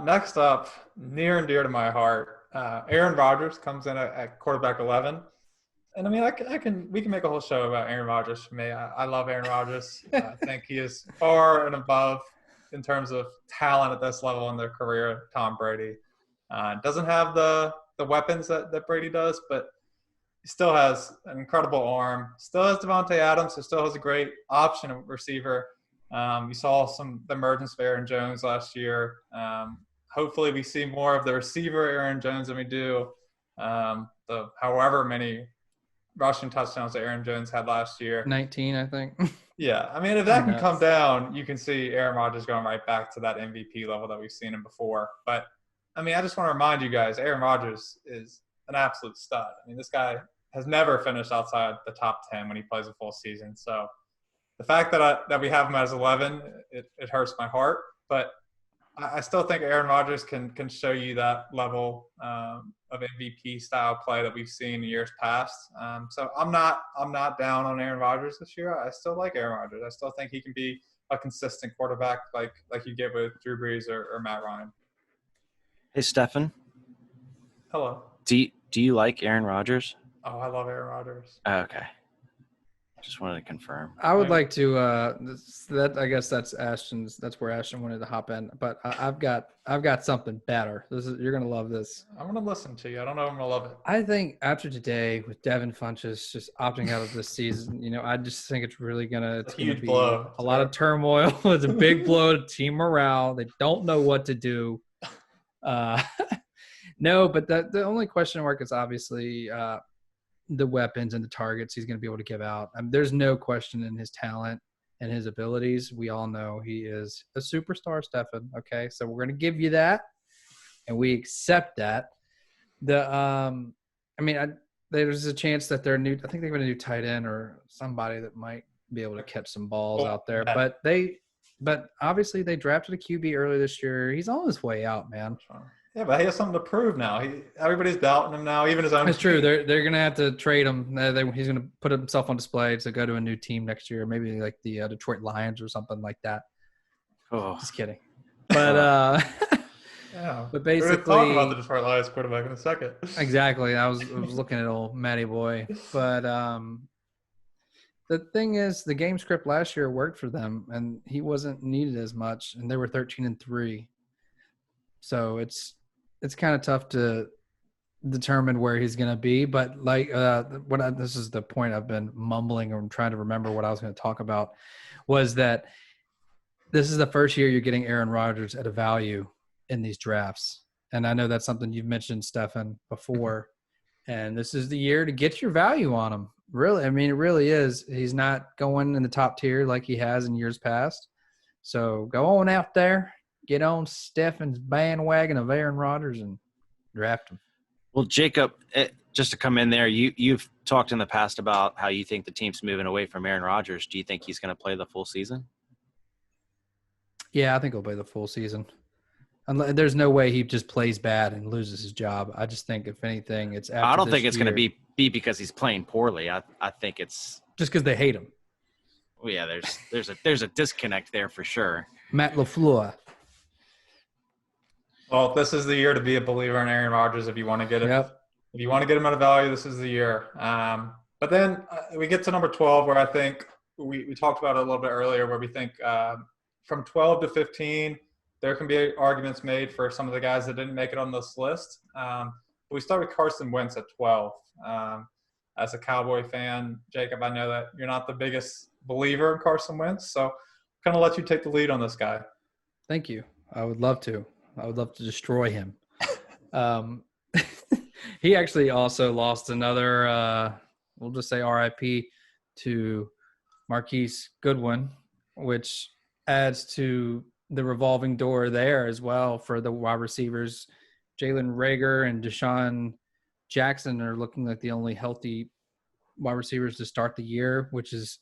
Next up, near and dear to my heart, Aaron Rodgers comes in at quarterback 11. And I mean, we can make a whole show about Aaron Rodgers for me. I love Aaron Rodgers. I think he is far and above in terms of talent at this level in their career, Tom Brady. Doesn't have the weapons that Brady does, but he still has an incredible arm. Still has Devontae Adams, who still has a great option receiver. You saw the emergence of Aaron Jones last year. Hopefully we see more of the receiver Aaron Jones than we do the however many rushing touchdowns that Aaron Jones had last year. 19, I think. Yeah. I mean, if that can come down, you can see Aaron Rodgers going right back to that MVP level that we've seen him before. But, I mean, I just want to remind you guys, Aaron Rodgers is an absolute stud. I mean, this guy has never finished outside the top 10 when he plays a full season. So the fact that we have him as 11, it hurts my heart. But I still think Aaron Rodgers can show you that level of MVP style play that we've seen in years past. So I'm not down on Aaron Rodgers this year. I still like Aaron Rodgers. I still think he can be a consistent quarterback like you get with Drew Brees or Matt Ryan. Hey, Stefen. Hello. Do you like Aaron Rodgers? Oh, I love Aaron Rodgers. Okay. Just wanted to confirm. I would like to. I guess that's Ashton's. That's where Ashton wanted to hop in. But I've got something better. You're gonna love this. I'm gonna listen to you. I don't know if I'm gonna love it. I think after today, with Devin Funchess just opting out of this season, I just think it's really gonna. It's a gonna huge be blow. a lot of turmoil. It's a big blow to team morale. They don't know what to do. No, but the only question mark is obviously the weapons and the targets he's going to be able to give out. There's no question in his talent and his abilities. We all know he is a superstar, Stefen. Okay, so we're going to give you that, and we accept that. There's a chance that they're new. I think they're going to do tight end or somebody that might be able to catch some balls out there. But obviously they drafted a QB earlier this year. He's on his way out, man. Yeah, but he has something to prove now. Everybody's doubting him now, even his own. It's true. They're going to have to trade him. He's going to put himself on display to go to a new team next year, maybe like the Detroit Lions or something like that. Oh, just kidding. But yeah. But basically, we're going to talk about the Detroit Lions quarterback in a second. Exactly. I was looking at old Matty boy, but the thing is, the game script last year worked for them, and he wasn't needed as much, and they were 13-3. So it's kind of tough to determine where he's going to be. But this is the point I've been mumbling or trying to remember what I was going to talk about, was that this is the first year you're getting Aaron Rodgers at a value in these drafts. And I know that's something you've mentioned, Stefen, before. And this is the year to get your value on him. Really, I mean, it really is. He's not going in the top tier like he has in years past. So go on out there, get on Stefen's bandwagon of Aaron Rodgers and draft him. Well, Jacob, just to come in there, you've talked in the past about how you think the team's moving away from Aaron Rodgers. Do you think he's going to play the full season? Yeah, I think he'll play the full season. There's no way he just plays bad and loses his job. I just think, if anything, it's after I don't think it's going to be because he's playing poorly. I think it's just because they hate him. Well, yeah, there's a disconnect there for sure. Matt LaFleur. Well, this is the year to be a believer in Aaron Rodgers if you want to get it. Yep. If you want to get him at a value, this is the year. But then we get to number 12, where I think we talked about it a little bit earlier, where we think from 12 to 15, there can be arguments made for some of the guys that didn't make it on this list. We start with Carson Wentz at 12. As a Cowboy fan, Jacob, I know that you're not the biggest believer in Carson Wentz, so I'm going to let you take the lead on this guy. Thank you. I would love to. I would love to destroy him. He actually also lost another, we'll just say RIP, to Marquise Goodwin, which adds to the revolving door there as well for the wide receivers. Jalen Reagor and Deshaun Jackson are looking like the only healthy wide receivers to start the year, which is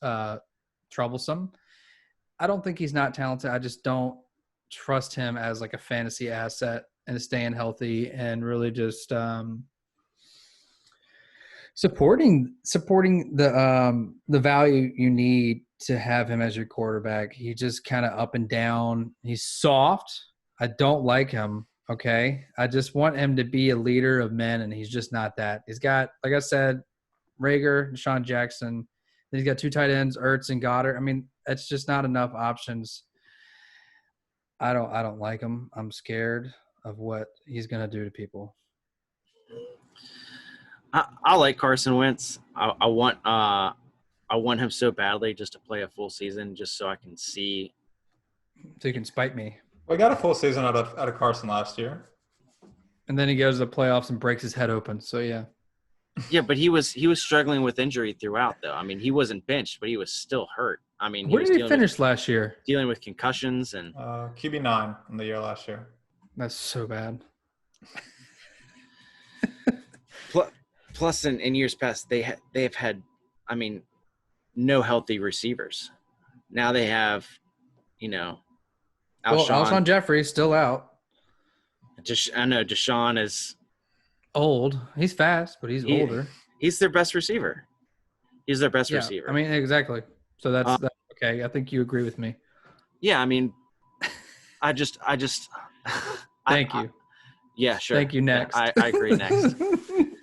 troublesome. I don't think he's not talented. I just don't trust him as like a fantasy asset and staying healthy and really just supporting the value you need to have him as your quarterback. He just kind of up and down. He's soft. I don't like him. Okay. I just want him to be a leader of men, and he's just not that. He's got, like I said, Rager, Deshaun Jackson. Then he's got two tight ends, Ertz and Goddard. I mean, that's just not enough options. I don't like him. I'm scared of what he's going to do to people. I like Carson Wentz. I want him so badly just to play a full season, just so I can see. So you can spite me. We got a full season out of Carson last year, and then he goes to the playoffs and breaks his head open. So yeah. Yeah, but he was struggling with injury throughout, though. I mean, he wasn't benched, but he was still hurt. I mean, where did he finish last year? Dealing with concussions and QB9 in the year last year. That's so bad. Plus, in years past, they have had, I mean, no healthy receivers. Now they have, Alshon Jeffrey's still out. I know Deshaun is old. He's fast, but he's older. He's their best receiver. He's their best receiver. I mean, exactly. So that's okay. I think you agree with me. Yeah, I mean, I just. Thank you. Yeah, sure. Thank you. Next. I agree. Next.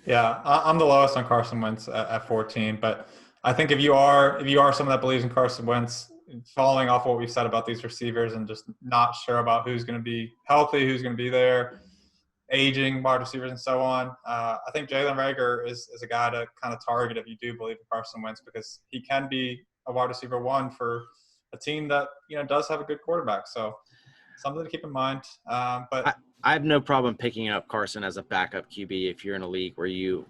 Yeah, I'm the lowest on Carson Wentz at 14, but I think if you are someone that believes in Carson Wentz, following off what we've said about these receivers and just not sure about who's going to be healthy, who's going to be there, aging wide receivers and so on, I think Jalen Reagor is a guy to kind of target if you do believe in Carson Wentz, because he can be a wide receiver one for a team that does have a good quarterback. So something to keep in mind. But I have no problem picking up Carson as a backup QB if you're in a league where you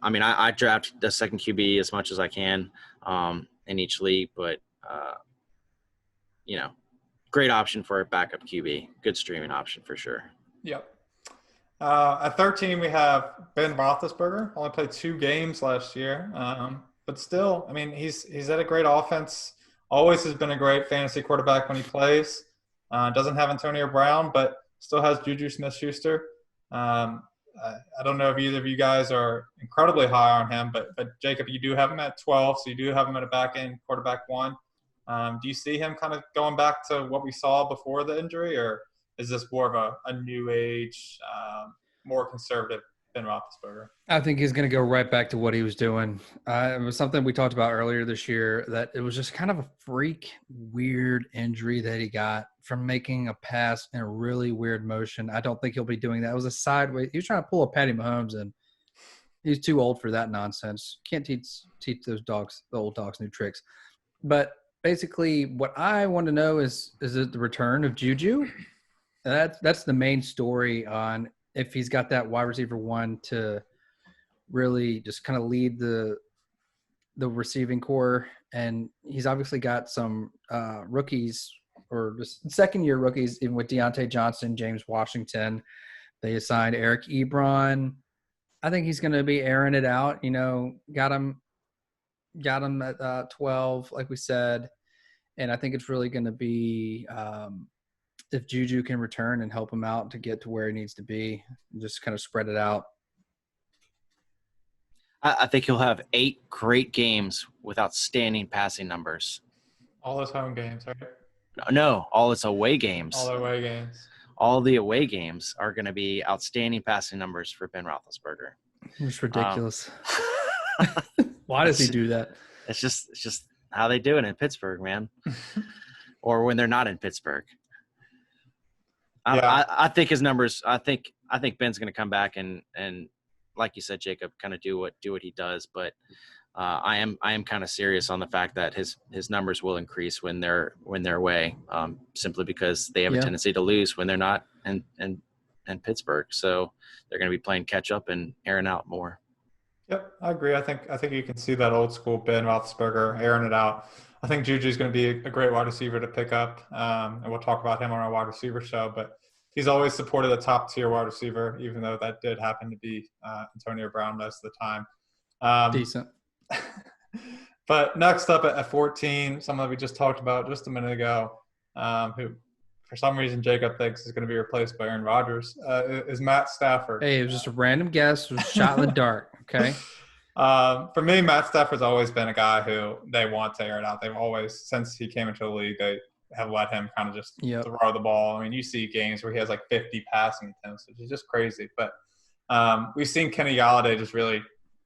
I mean, I draft the second QB as much as I can in each league, but great option for a backup QB, good streaming option for sure. Yep. At 13, we have Ben Roethlisberger. Only played 2 games last year, but still, I mean, he's had a great offense. Always has been a great fantasy quarterback when he plays. Doesn't have Antonio Brown, but still has Juju Smith-Schuster. I don't know if either of you guys are incredibly high on him, but Jacob, you do have him at 12, so you do have him at a back-end quarterback 1. Do you see him kind of going back to what we saw before the injury, or is this more of a new age, more conservative Ben Roethlisberger? I think he's going to go right back to what he was doing. It was something we talked about earlier this year, that it was just kind of a freak, weird injury that he got from making a pass in a really weird motion. I don't think he'll be doing that. It was a sideways. He was trying to pull a Patty Mahomes, and he's too old for that nonsense. Can't teach those dogs, the old dogs, new tricks. But basically, what I want to know is it the return of Juju? That's the main story on if he's got that wide receiver 1 to really just kind of lead the receiving core. And he's obviously got some rookies, or just second-year rookies, even with Deontay Johnson, James Washington. They assigned Eric Ebron. I think he's going to be airing it out. Got him at 12, like we said. And I think it's really going to be if Juju can return and help him out to get to where he needs to be, and just kind of spread it out. I think he'll have 8 great games with outstanding passing numbers. All his home games, right? No, all his away games. All the away games. All the away games are going to be outstanding passing numbers for Ben Roethlisberger. It's ridiculous. Why does he do that? It's just how they do it in Pittsburgh, man. Or when they're not in Pittsburgh. Yeah. I think his numbers. I think Ben's going to come back and like you said, Jacob, kind of do what he does. But I am kind of serious on the fact that his numbers will increase when they're away, simply because they have a tendency to lose when they're not in Pittsburgh. So they're going to be playing catch up and airing out more. Yep, I agree. I think you can see that old school Ben Roethlisberger airing it out. I think Juju's going to be a great wide receiver to pick up, and we'll talk about him on our wide receiver show. But he's always supported a top-tier wide receiver, even though that did happen to be Antonio Brown most of the time. Decent. But next up at 14, someone that we just talked about just a minute ago, who for some reason Jacob thinks is going to be replaced by Aaron Rodgers, is Matt Stafford. Hey, it was just a random guess. It was shot in the dark, okay? For me, Matt Stafford's always been a guy who they want to air it out. They've always, since he came into the league, they have let him kind of just throw the ball. I mean, you see games where he has like 50 passing attempts, which is just crazy. But we've seen Kenny Galladay just really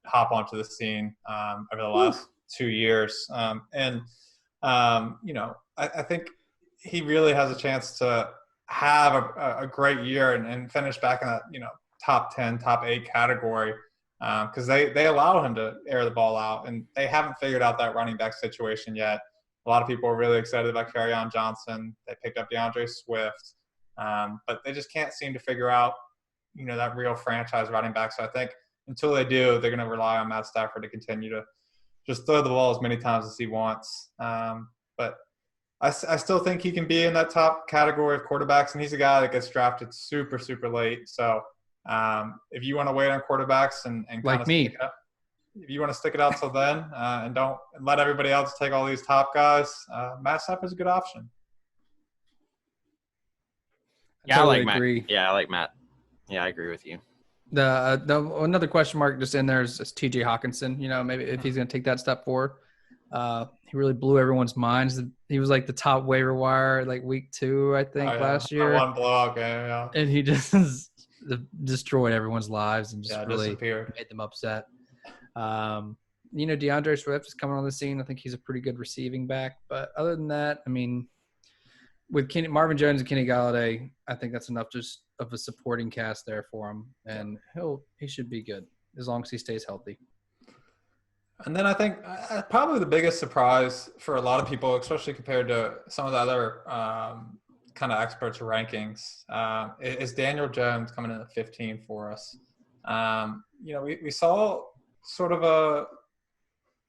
hop onto the scene over the last 2 years. I think he really has a chance to have a great year and finish back in that, top 10, top 8 category. Because they allow him to air the ball out, and they haven't figured out that running back situation yet. A lot of people are really excited about Kerryon Johnson. They picked up DeAndre Swift, but they just can't seem to figure out, that real franchise running back. So I think until they do, they're going to rely on Matt Stafford to continue to just throw the ball as many times as he wants. But I still think he can be in that top category of quarterbacks, and he's a guy that gets drafted super, super late. So if you want to wait on quarterbacks and like me, if you want to stick it out till then and don't let everybody else take all these top guys, Matt Stafford's a good option. Yeah, I like Matt. Yeah, I like Matt. Yeah, I agree with you. The another question mark just in there is T.J. Hawkinson. Maybe if he's going to take that step forward. He really blew everyone's minds. He was like the top waiver wire like week 2, I think, last year. One blowout game, yeah. And he just destroyed everyone's lives and just really disappeared. made them upset. DeAndre Swift is coming on the scene. I think he's a pretty good receiving back. But other than that, I mean, with Marvin Jones and Kenny Galladay, I think that's enough just of a supporting cast there for him. And he should be good as long as he stays healthy. And then I think probably the biggest surprise for a lot of people, especially compared to some of the other kind of experts' rankings, is Daniel Jones coming in at 15 for us. We saw sort of a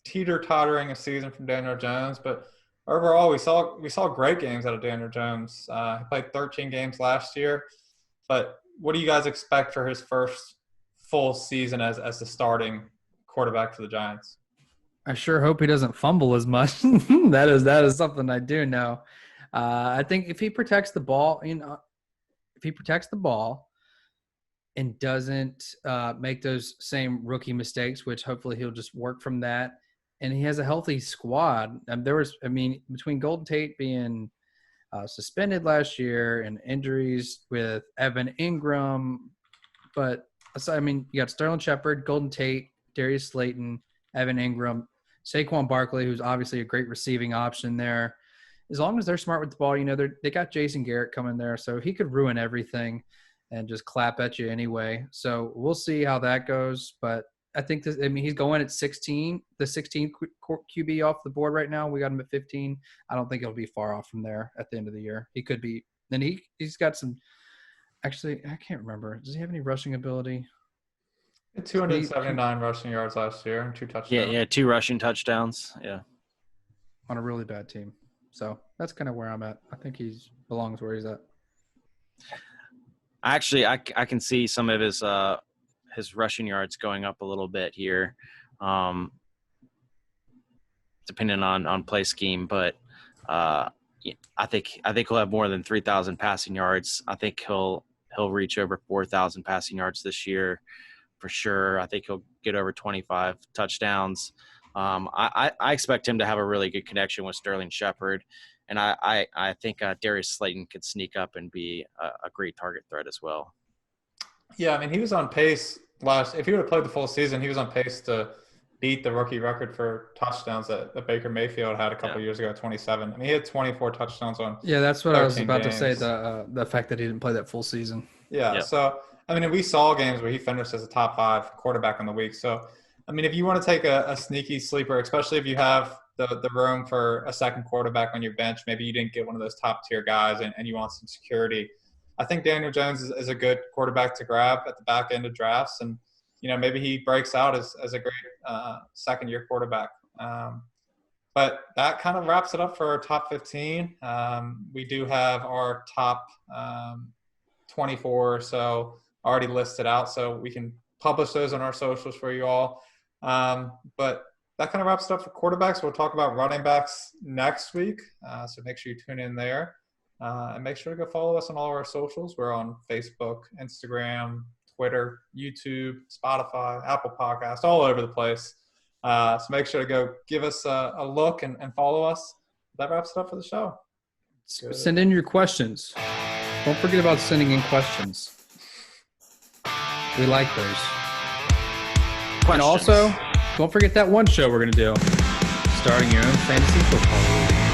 teeter-tottering a season from Daniel Jones, but overall we saw great games out of Daniel Jones. He played 13 games last year, but what do you guys expect for his first full season as the starting quarterback for the Giants? I sure hope he doesn't fumble as much. That is something I do know. I think if he protects the ball, and doesn't make those same rookie mistakes, which hopefully he'll just work from that, and he has a healthy squad. Between Golden Tate being suspended last year and injuries with Evan Ingram, you got Sterling Shepard, Golden Tate, Darius Slayton, Evan Ingram, Saquon Barkley, who's obviously a great receiving option there. As long as they're smart with the ball, they got Jason Garrett coming there, so he could ruin everything and just clap at you anyway. So we'll see how that goes. But I think he's going at 16, the 16th QB off the board right now. We got him at 15. I don't think he'll be far off from there at the end of the year. He could be. Then he's got some. Actually, I can't remember. Does he have any rushing ability? 279 rushing yards last year and 2 touchdowns. Yeah, 2 rushing touchdowns. Yeah. On a really bad team. So that's kind of where I'm at. I think he belongs where he's at. Actually, I can see some of his rushing yards going up a little bit here, depending on play scheme. But I think he'll have more than 3,000 passing yards. I think he'll reach over 4,000 passing yards this year for sure. I think he'll get over 25 touchdowns. I expect him to have a really good connection with Sterling Shepard. And I think Darius Slayton could sneak up and be a great target threat as well. Yeah, he was on pace if he would have played the full season, he was on pace to beat the rookie record for touchdowns that Baker Mayfield had a couple years ago, 27. He had 24 touchdowns on. Yeah, that's what I was about to say, the fact that he didn't play that full season. Yeah, so, we saw games where he finished as a top 5 quarterback in the week. So, if you want to take a sneaky sleeper, especially if you have the room for a second quarterback on your bench, maybe you didn't get one of those top-tier guys and you want some security, I think Daniel Jones is a good quarterback to grab at the back end of drafts. And, maybe he breaks out as a great second-year quarterback. But that kind of wraps it up for our top 15. We do have our top 24 or so already listed out, so we can publish those on our socials for you all. But that kind of wraps it up for quarterbacks. We'll talk about running backs next week, so make sure you tune in there. And make sure to go follow us on all our socials. We're on Facebook, Instagram, Twitter, YouTube, Spotify, Apple Podcasts, all over the place. So make sure to go give us a look and follow us. That wraps it up for the show. Good. Send in your questions. Don't forget about sending in questions. We like those. Questions. And also, don't forget that one show we're going to do. Starting your own fantasy football league.